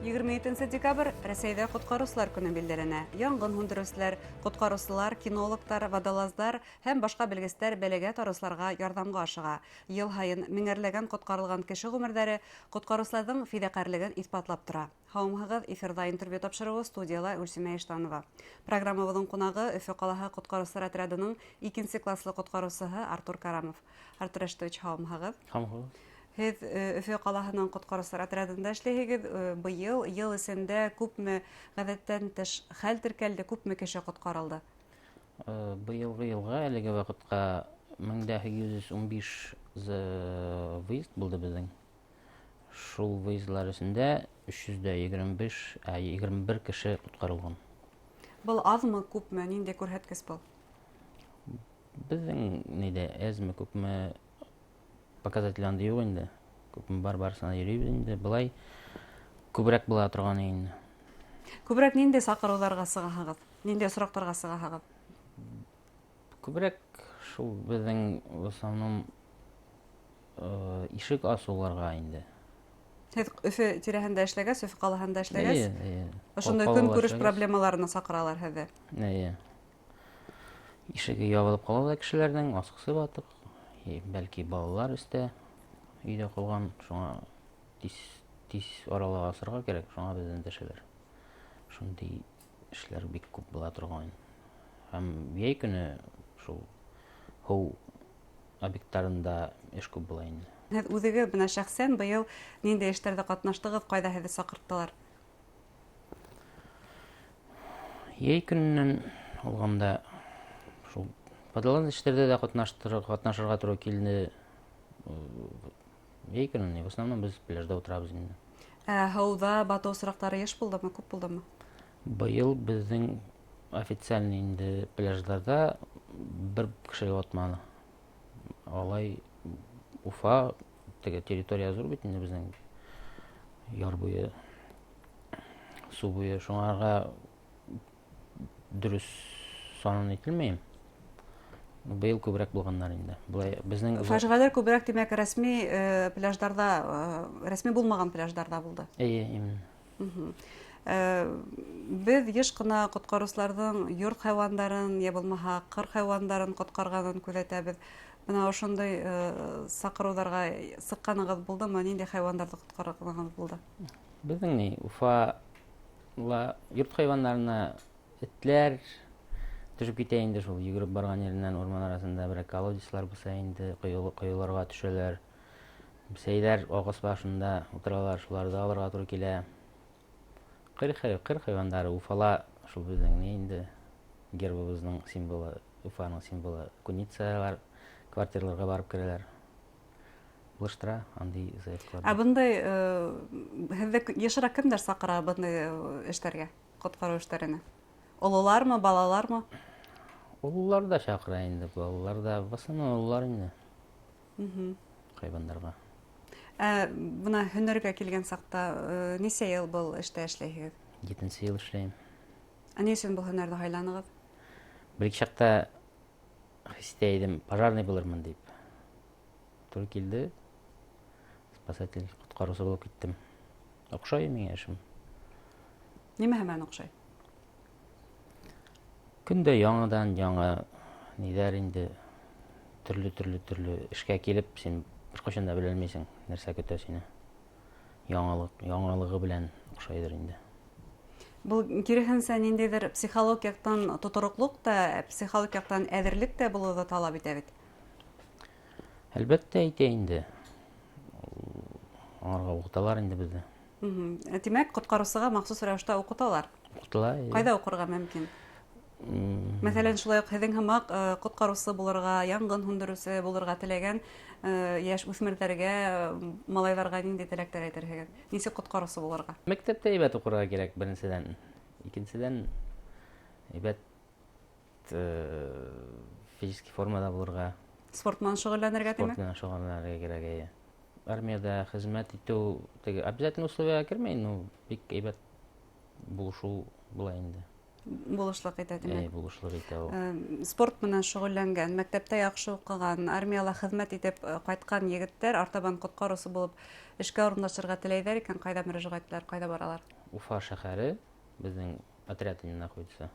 27 декабрь Рәсәйдә коткаручылар көне билдәләнә. Янгын һүндерүчеләр, коткаручылар, кинологтар, водолазлар һәм башка белгечләр бәләгә тарышларга ярдәмгә ашыга. Ел һайын меңәрләгән коткарылган кеше гомерләре коткаручыларның фидакарьлеген исбатлап тора. Һаумыгыз, эфирда интервью тапшыруы студияла Гөлсемә Иштанова. Программабызның кунагы Өфе калаһы коткаручылар отрядының 2 класслы коткаручысы Артур Карамов. Артур Эштович, һаумыгыз. Һез Өфе калаһының коткаручылар отрядында эшләйһегез. Быел ел исендә күпме гадәттән тыш хәл теркәлде, күпме кеше коткарылды? Быелгы елга әлеге вакытка 1815 выезд булды безнең. Шул выездлар исендә 325-21 кеше коткарылган. Был азмы, күпме, нинди күрһәткеч был? Безнең нидә әзме, күпме показательләнде юк инде. Күпме барсына йөрибез инде. Былай күбрәк була торган инде. Күбрәк нинди сакыруларга сыгаһыгыз? Нинди сорактарга сыгаһыгыз? Күбрәк шул безнең в основном ишек асуларга инде. Һез Өфе тирәһендә эшләгәс, Өфе калаһында эшләгәс, Әйе. ошондай көн күреш проблемаларына сакыралар һеҙҙе. Әйе. Ишеге ябылып калды кешеләрнең, асҡысы батык. Бәлки балалар өстә өйдә калган, шуңа тиз арала асырга кирәк, шуңа бездән төшәләр. Шундый эшләр бик күп була торган. Һәм яй көне шул һыу объекттарында эш күп була инде. Һез үҙегеҙ менә шәхсән быйыл нинди эштәрҙә катнаштығыҙ, ҡайҙа һеҙҙе саҡырттылар? Яй көнөнән алғанда шул падалан эштәрҙә дә катнашырға туры килде. Яй көнөнән, в основном без пляжда утырабыз инде. Һыуҙа батыу осраҡтары йыш булдымы, күп булдымы? Быйыл безнең официальный инде пляждарда бер кеше ятманы. Алай Уфа, теге территория зур бит инде безнең. Яр буйы, су буйы, шуңарга дөрөс санын әйтелмәйем. Быйыл күбрәк булганнар инде. Булай безнең Фажиғәләр күбрәк димәк рәсми пляждарда, рәсми булмаган пляждарда булды. Әйе, именно. Без еш кына коткаручыларның йорт хайвандарын, я булмаһа кыр хайвандарын коткарганын күзәтәбез. Менә ошондай сакыруларга сыкканыгыз булдымы? Нинди хайвандарды коткарганыгыз булды? Безнең ни, Уфа йорт хайваннарына этләр төшөп китә инде шул, йөгөрөп барган ереннән урман арасында бер колодецлар булса инде, коюларга төшәләр. Бисәйләр агыс башында утыралар, шуларны алырга туры килә. Кыр хайвандары Уфала шул безнең инде гербыбызның символы, Уфаның символы. Куницалар квартираларга барып керәләр. Булыштыра андый заявкалар. Бындай һеҙҙе йышыраҡ кемдәр саҡыра бындай эштәргә, ҡотҡарыу эштәренә? Ололармы, балалармы? Ололар да чаҡыра инде, балалар да, в основном ололар инде. Хайвандарға. Бына һөнәргә килгән саҡта нисә йыл был эштә эшләйһегеҙ? 7-нче йыл эшләйем. Ни өсөн был һөнәрҙе һайланығыҙ? Бер-ике чаҡта хис итә идем, пожарный булырмын дип. Туры килде, спасатель, ҡотҡарыусы булып киттем. Оҡшай миңә эшем. Нимәһе менән оҡшай? Көндә яңыдан яңы ниҙәр инде, төрлө эшкә килеп, син бер ҡасан да белмәйсең, нәрсә көтә сине. Яңылығы белән оҡшайҙыр инде. Был киреһенсә ниндәйҙер психолог яҡтан тотороҡлоҡ та, психолог яҡтан әҙерлек тә булыуҙы талап итә бит. Әлбәттә әйтә инде. Аңарға уҡыталар инде беҙҙе. Тимәк, ҡотҡарыусыға махсус рәүештә уҡыталар. Уҡытыла. Ҡайҙа уҡырға мөмкин? Мәҫәлән, шулай уҡ һеҙҙең һымаҡ ҡотҡарыусы булырға, яңғын һүндереүсе булырға теләгән йәш үҫмерҙәргә, малайҙарға ниндәй теләктәр әйтерһегеҙ? Нисек ҡотҡарыусы булырға? Мәктәптә әйбәт уҡырға кәрәк, беренсенән. Икенсенән, әйбәт физический формада булырға. Спорт менән шөғөлләнергә тимәк? Спорт менән шөғөлләнергә кәрәк. Армияда хеҙмәт итеү обязательно условия кермәй, но бик әйбәт булышыу була инде. Булышлыҡ итә тимәк. Булышлыҡ итә ул. Спорт менән шөғөлләнгән, мәктәптә яҡшы уҡыған, армияла хеҙмәт итеп ҡайтҡан егеттәр артабан ҡотҡарыусы булып эшкә урынлашырға теләйҙәр икән, ҡайҙа мөрәжәғәт итәләр, ҡайҙа баралар? Уфа шәһәре, безнең отряд находится.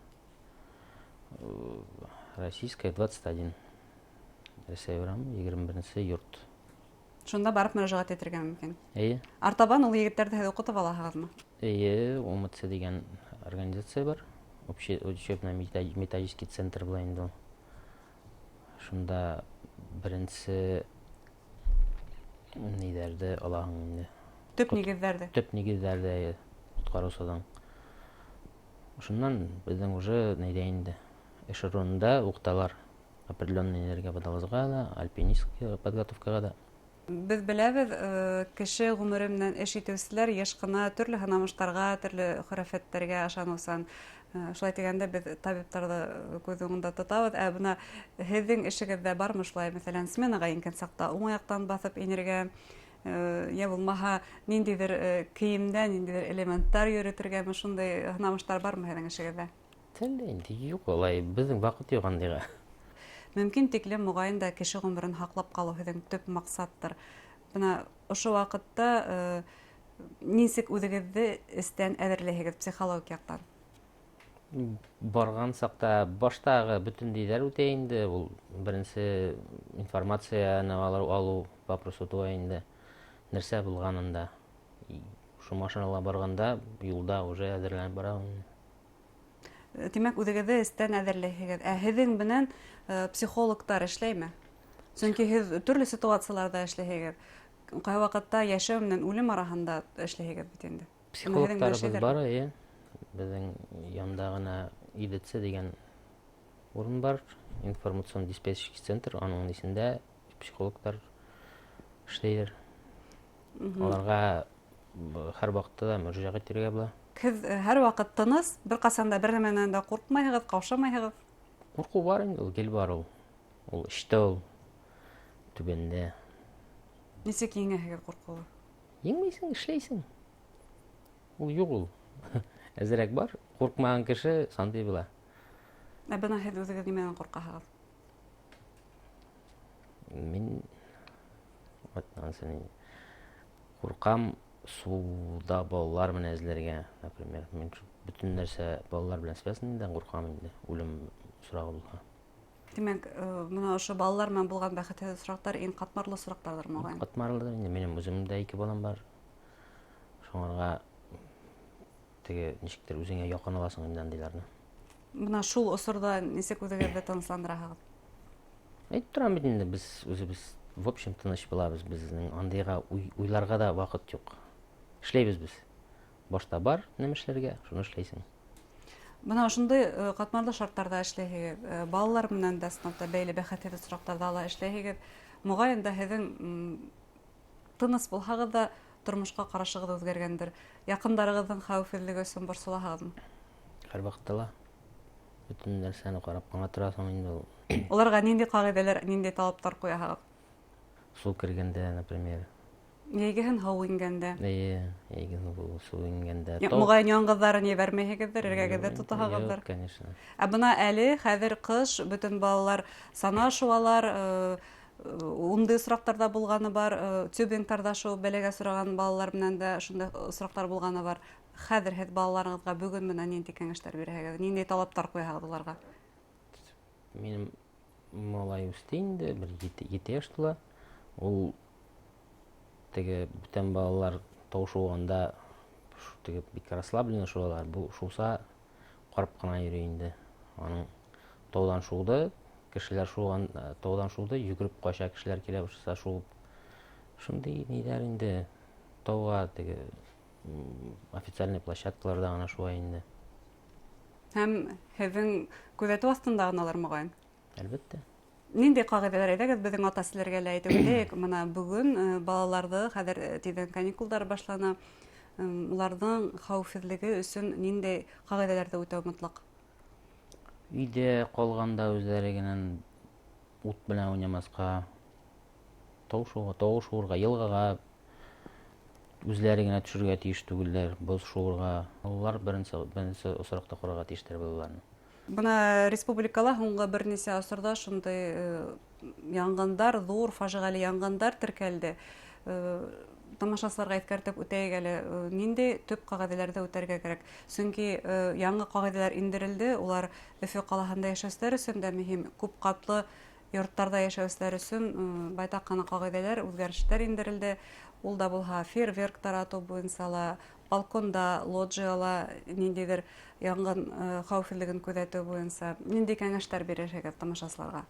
Российская 21. Рәсәй урамы 21-нче йорт. Шунда барып мөрәҗәгать итәргә мөмкин. Әйе. Артабан ул егетләрде һез укытып алаһыгызмы? Әйе, ОМЦ дигән организация бар. Учебно-методический центр була инде ул. Шунда беренче нидәрде алаһың инде. Төп нигездәрде. Төп нигездәрдә коткарусыдан. Шуннан безнең уже нидә инде. Эшелонда укыталар. Определенный нигезгә подалызга да, альпинистская подготовкага да. Без беләбез, кеше гомере менән эш итүчеләр еш кына төрле һынамыштарга, төрле хөрәфәттәргә ышанусан. Шулай дигәндә без табибларны күз уңында тотабыз. Ә бuna һезнең эшегездә бармы шулай, мәсәлән, сменага ингән сакта уң аяктан басып инергә, я булмаһа ниндидер киемдә, ниндидер элементтар йөртергәме, шундай һынамыштар бармы һезнең эшегездә? Тәлле инде юк, алай безнең вакыт юк андыйга. Мөмкин тиклем мөгаен да кеше гомерен һаклап калу һезнең төп максаттыр. Бuna ошо вакытта нисек үзегезне эстән әзерләйһегез психологик яктан? Барган сакта баштагы бүтән диләр үтә инде, ул беренче информацияны алу вопросы туа инде. Нәрсә булганында. Шу машинала барганда юлда уже әзерләнеп барам. Димәк, үзегезне эстән әзерләйһегез. Ә һезнең белән психологтар эшләйме? Чөнки һез төрле ситуацияларда эшләйһегез. Кай вакытта яшәү менән үлем араһында эшләйһегез бит инде. Психологтарыбыз бар, әйе. Безнең янда гына ИДЦ дигән урын бар, информацион-диспетчерский центр, аның исендә психологтар эшләйләр. Аларга һәр вакытта да мөрәҗәгать итәргә була. Һез һәр вакыт тыныс, бер касанда бер нәмәнән дә куркмайһыгыз, каушамайһыгыз. Курку бар инде, ул гел бар ул. Ул эштә ул түбәндә. Нисек еңәһегез куркуы? Еңмәйсең, эшләйсең. Ул юк ул. Әзрәк бар, куркмаган кеше сандый була. Ә бына һез үзегез нимәдән куркаһыгыз? Мин куркам суда балалар менән эзләргә, например. Мин бүтән нәрсә балалар белән связанныйдан куркам инде, үлем сорагы булса. Димәк, бuna ошо балалар менән булган бәхетһез осрактар иң катмарлы осрактардыр мөгаен. Катмарлыдыр инде, минем үземдә 2 балам бар. Шуңарга теге ничектер үзеңә якын аласың инде андыйларны. Бuna шул осорда нисек үзегезне тынычландыраһыгыз? Әйтеп торам бит инде, без үзебез в общем тыныч булабыз, безнең андыйга уйларга да вакыт юк. Эшләйбез без. Башта бар нәмә эшләргә, шуны эшләйсең. Бuna ошондой катмарлы шарттарда эшләйһегез, балалар менән дә сынатта бәйле бәхетһез осрактарда ала эшләйһегез. Мөгаен да һезнең тыныс булһагыз да тормышка карашыгыз үзгәргәндер. Якындарыгызның хәвефсезлеге өчен борсылаһыгызмы? Һәр вакытта ла бүтән нәрсәне карап кына торасың инде ул. Уларга нинди кагыйдәләр, нинди талаптар куяһыгыз? Су кергәндә, например. Ягеһен һау ингәндә. Ягеһен су ингәндә. Мөгаен яңгызларын ебәрмәйһегездер, эргәгәдә тотаһыгыздыр. Юк, конечно. Ә бuna әле хәзер кыш, бүтән балалар сана шуалар, ундай осрактарда булганы бар, тюбингтарда шул бәләгә сораган балалар менән дә шундай осрактар булганы бар. Хәзер һез балаларыгызга бүген менә нинди кәңәшләр бирәһегез? Нинди талаптар куяһыгыз уларга? Минем малай үсте инде, бер 7 яшьтә. Ул теге бүтән балалар таушуганда теге бик расслабленно шулар. Бу шулса карап кына йөри инде. Аның таудан шулды, кешеләр шулган таудан шулды, йөгереп кача кешеләр килә башласа шул. Шундый ниләр инде тауга теге официальный площадкаларда гына шулай инде. Һәм һезнең күзәтү астында гыналар мөгаен. Әлбәттә. Нинди кагыйдәләр әйтәгез безнең ата-әсәләргә лә әйтеп үтәйек. Менә бүген балаларны хәзер тиздән каникуллар башлана. Уларның хәвефсезлеге өчен нинди кагыйдәләрдә үтәү мотлак? Өйдә калганда үзләреннән ут белән уйнамаска, таушуырга, елгага үзләренә төшәргә тиеш түгелләр, боз шуырга. Алар беренче осракта карарга тиештер булаларны. Бuna республикала һуңгы берничә асырда шундай янгындар, зур фаҗигале янгындар теркәлде. тамашасыларга әйткәртеп үтәйек әле. Нинди төп кагыйдәләрдә үтәргә кирәк? Чөнки яңа кагыйдәләр индерелде. Улар Өфө калаһында яшәүчеләр өчен дә мөһим. Күп катлы йорттарда яшәүчеләр өчен байтак кына кагыйдәләр, үзгәрешләр индерелде. Ул да булһа фейерверк тарату буенча ла, балконда, лоджияла ниндидер янгын хәвефлеген күзәтү буенча нинди кәңәшләр бирәсегез тамашачыларга?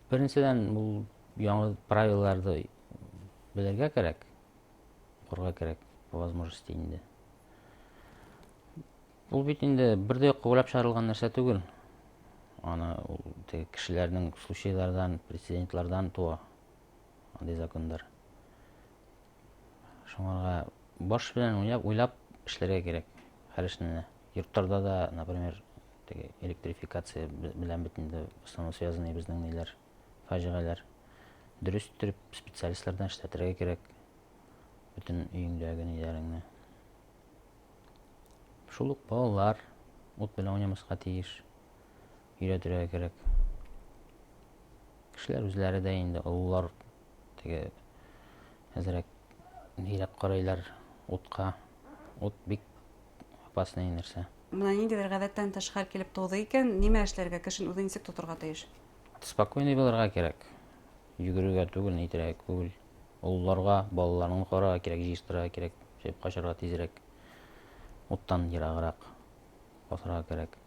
Беренчедән, бу яңа правилаларды белергә кирәк, укырга кирәк, по возможности инде. Ул бит инде бердә кулап чыгарылган нәрсә түгел. Аны теге кешеләрнең случайлардан, прецедентлардан туа андый закондар. Шуңарга баш белән уйлап эшләргә кирәк. Һәр эшне. Йортларда да, например, теге электрификация белән бит инде основно связаны безнең ниләр, фаҗигаләр. Дөрес итеп специалистлардан эшләтергә кирәк. Бөтен өеңдәге ниләреңне. Шул ук балалар ут белән уйнамаска тиеш. Өйрәтергә кирәк. Кешеләр үзләре дә инде олылар теге әзрәк ниләп карайлар утка. Ут бик опасный нәрсә. Менә ниндидер гадәттән тыш хәл килеп туды икән, нимә эшләргә, кешен үзе ничек тотырга тиеш? Спокойный булырга кирәк. Йөгерергә түгел, нитәргә түгел. Олыларга, балаларны карарга кирәк, җыештырырга кирәк, чыгып качарга тизрәк. Уттан ераграк басарга кирәк.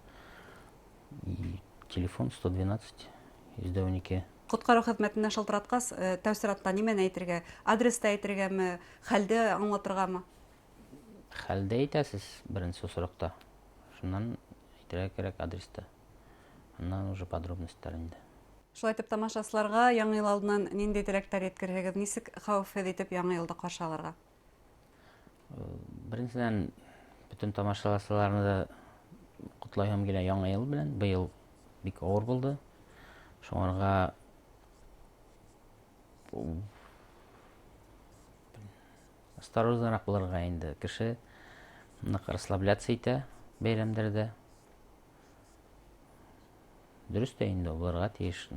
Телефон 112 112. Коткару хезмәтенә шылтыраткас, тәфсиратта нимәне әйтергә? Адресты әйтергәме, хәлде аңлатыргамы? Хәлдә әйтәсез беренче осракта. Шуннан әйтергә кирәк адресты. Аннан уже подробностьлар инде. Шулай итеп тамашачыларга яңа ел алдыннан нинди теләктәр yetkерәгез, ничек хәвефһез итеп яңа елда каршы алырга? Беренчедән, bütün тамашачыларны да котлайм килә яңа ел белән. Быел бик авыр булды. Шуңарга осторожнарак булырга инде. Кеше расслабляться итә бәйрәмдәрдә. Дөрес тә инде булырга тиеш.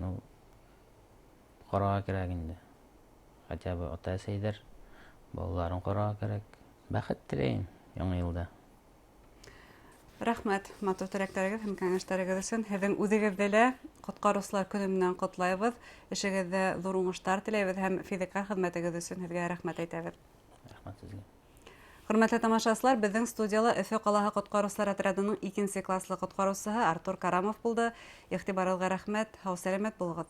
Карарга кирәк инде. Хотя бы ата-әсәйләр балаларын карарга кирәк. Бәхет теләйм яңа елда. Рәхмәт, матур теләкләрегез һәм кәңәшләрегез өчен. Һеҙҙең үҙегеҙҙе лә Ҡотҡарыусылар көнө менән ҡотлайбыҙ. Эшегеҙҙә ҙур уңыштар теләйбеҙ һәм физикаль хеҙмәтегеҙ өсөн һеҙгә рәхмәт әйтәбеҙ. Рәхмәт сезгә. Хөрмәтле тамашасылар, беҙҙең студияла Өфө ҡалаһы ҡотҡарыусылар отрядының 2 класслы ҡотҡарыусыһы Артур Карамов булды. Иғтибарығыҙға рәхмәт, һау сәләмәт булығыҙ.